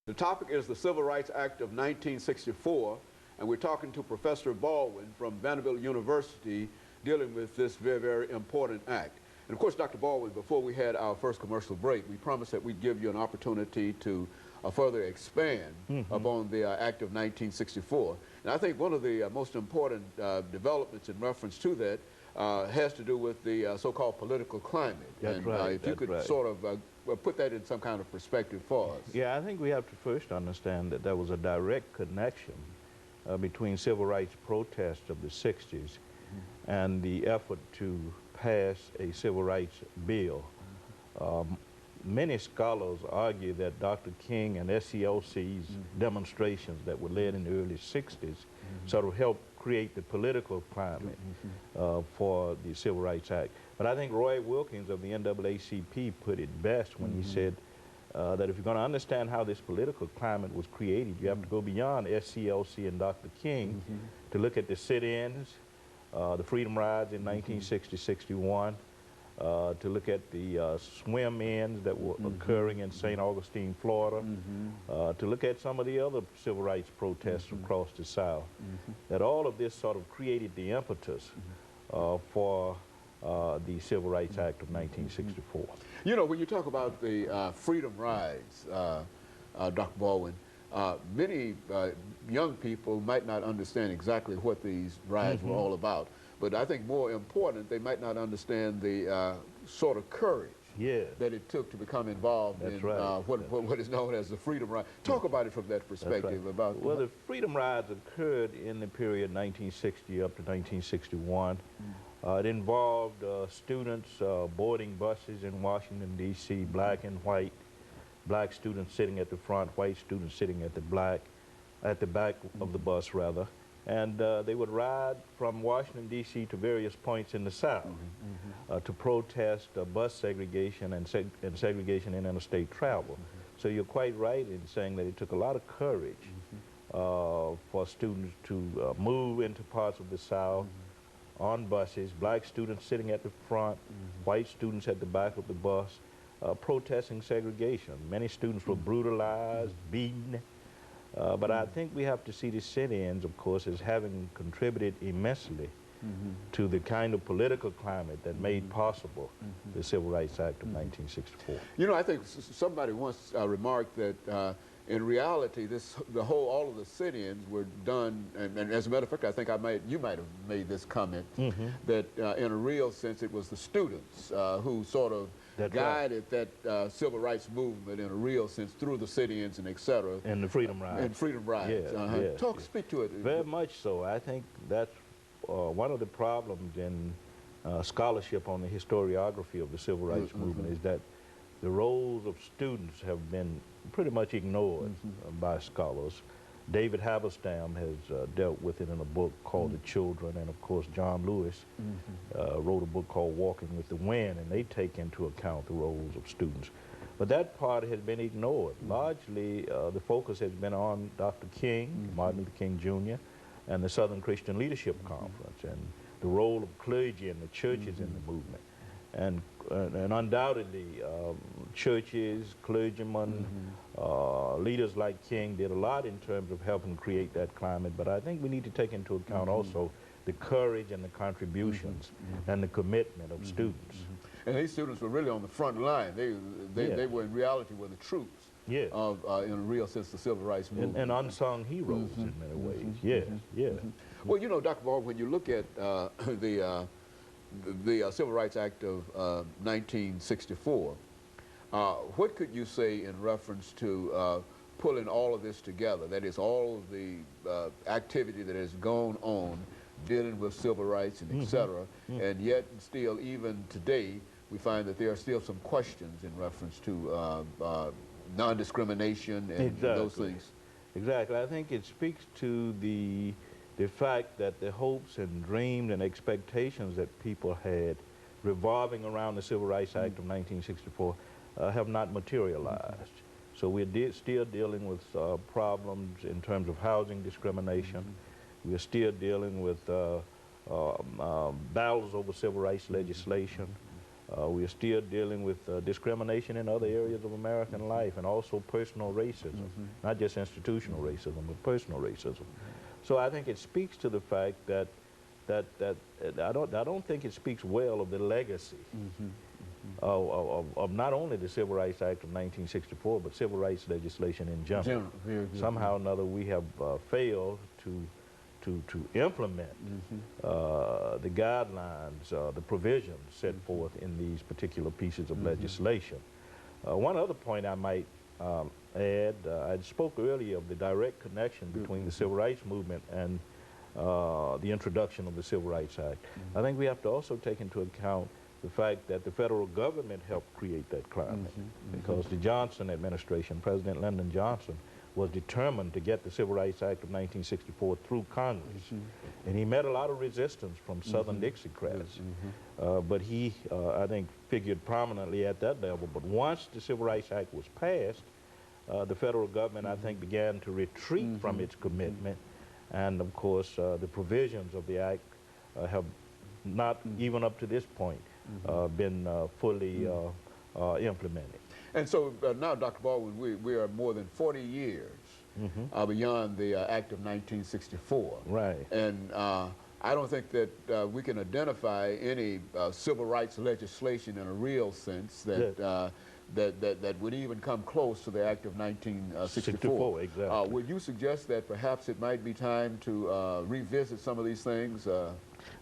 The topic is the Civil Rights Act of 1964, and we're talking to Professor Baldwin from Vanderbilt University dealing with this very, very important act. And of course, Dr. Baldwin, before we had our first commercial break, we promised that we'd give you an opportunity to further expand upon the Act of 1964. And I think one of the most important developments in reference to that has to do with the so-called political climate. That's and right. if you could sort of put that in some kind of perspective for us. Yeah, I think we have to first understand that there was a direct connection between civil rights protests of the 60s and the effort to pass a civil rights bill. Many scholars argue that Dr. King and SCLC's demonstrations that were led in the early 60s sort of helped create the political climate for the Civil Rights Act. But I think Roy Wilkins of the NAACP put it best when he said that if you're going to understand how this political climate was created, you have to go beyond SCLC and Dr. King to look at the sit-ins, the freedom rides in 1960-61, to look at the swim-ins that were occurring in St. Augustine, Florida, to look at some of the other civil rights protests across the South, that all of this sort of created the impetus for the Civil Rights Act of 1964. You know, when you talk about the freedom rides, Dr. Baldwin, many young people might not understand exactly what these rides were all about. But I think more important, they might not understand the sort of courage that it took to become involved in what is known as the Freedom Ride. Talk about it from that perspective. Well, the Freedom Rides occurred in the period 1960 up to 1961. It involved students boarding buses in Washington, D.C., black and white, black students sitting at the front, white students sitting at the back of the bus, rather. And they would ride from Washington, D.C. to various points in the South to protest bus segregation and segregation in interstate travel. So you're quite right in saying that it took a lot of courage for students to move into parts of the South on buses, black students sitting at the front, white students at the back of the bus, protesting segregation. Many students were brutalized, beaten. But I think we have to see the sit-ins, of course, as having contributed immensely to the kind of political climate that made possible the Civil Rights Act of 1964. You know, I think somebody once remarked that in reality, all of the sit-ins were done, and as a matter of fact, I think you might have made this comment, that in a real sense it was the students who sort of guided that civil rights movement in a real sense through the sit-ins and et cetera. And the Freedom Rides. And Freedom Rides. Speak to it. Very much so. I think that's one of the problems in scholarship on the historiography of the civil rights movement is that the roles of students have been pretty much ignored by scholars. David Halberstam has dealt with it in a book called The Children, and of course John Lewis wrote a book called Walking with the Wind, and they take into account the roles of students. But that part has been ignored. Largely, the focus has been on Dr. King, Martin Luther King Jr., and the Southern Christian Leadership Conference, and the role of clergy and the churches in the movement. And undoubtedly, churches, clergymen, leaders like King did a lot in terms of helping create that climate, but I think we need to take into account also the courage and the contributions and the commitment of students. And these students were really on the front line. They were in reality were the troops of, in a real sense, the civil rights movement. And unsung heroes in many ways, Well, you know, Dr. Baldwin, when you look at the Civil Rights Act of 1964, what could you say in reference to pulling all of this together? That is, all of the activity that has gone on dealing with civil rights and et cetera, and yet still, even today, we find that there are still some questions in reference to non-discrimination and those things. Exactly. I think it speaks to the fact that the hopes and dreams and expectations that people had revolving around the Civil Rights Act of 1964 have not materialized. So we're still dealing with problems in terms of housing discrimination. We're still dealing with battles over civil rights legislation. We are still dealing with discrimination in other areas of American life, and also personal racism, not just institutional racism, but personal racism. So I think it speaks to the fact that I don't think it speaks well of the legacy of not only the Civil Rights Act of 1964, but civil rights legislation in general. Somehow or another, we have failed to implement the guidelines, the provisions set forth in these particular pieces of legislation. One other point I might add, I spoke earlier of the direct connection between the civil rights movement and the introduction of the Civil Rights Act. I think we have to also take into account the fact that the federal government helped create that climate, because the Johnson administration, President Lyndon Johnson, was determined to get the Civil Rights Act of 1964 through Congress. And he met a lot of resistance from Southern Dixiecrats. But he, I think, figured prominently at that level. But once the Civil Rights Act was passed, the federal government, I think, began to retreat from its commitment. And, of course, the provisions of the Act have not, even up to this point, been fully implemented. And so now, Dr. Baldwin, we are more than 40 years beyond the Act of 1964. Right. And I don't think that we can identify any civil rights legislation in a real sense that that would even come close to the Act of 1964. Exactly. Would you suggest that perhaps it might be time to revisit some of these things?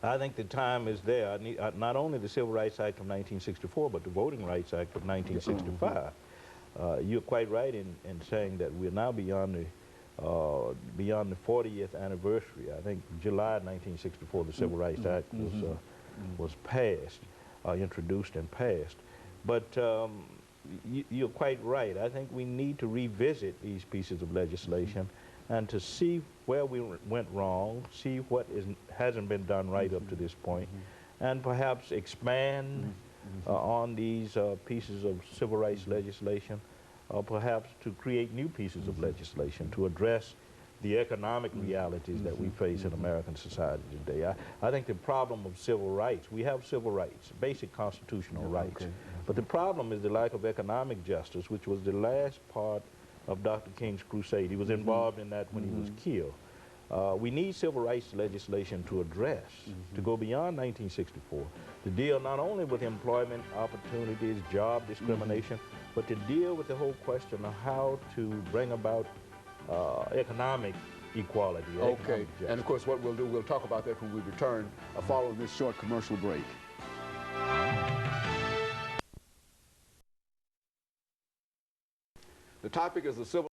I think the time is there. Not only the Civil Rights Act of 1964, but the Voting Rights Act of 1965. You're quite right in saying that we're now beyond the 40th anniversary. I think July 1964, the Civil Rights Act was passed, introduced and passed. But you're quite right. I think we need to revisit these pieces of legislation and to see where we went wrong, see what hasn't been done right up to this point, and perhaps expand on these pieces of civil rights legislation, or perhaps to create new pieces of legislation to address the economic realities that we face in American society today. I think the problem of civil rights, we have civil rights, basic constitutional rights, but the problem is the lack of economic justice, which was the last part of Dr. King's crusade. He was involved in that when he was killed. We need civil rights legislation to address, to go beyond 1964, to deal not only with employment opportunities, job discrimination, but to deal with the whole question of how to bring about economic equality. Okay, and of course what we'll do, we'll talk about that when we return following this short commercial break. The topic is the civil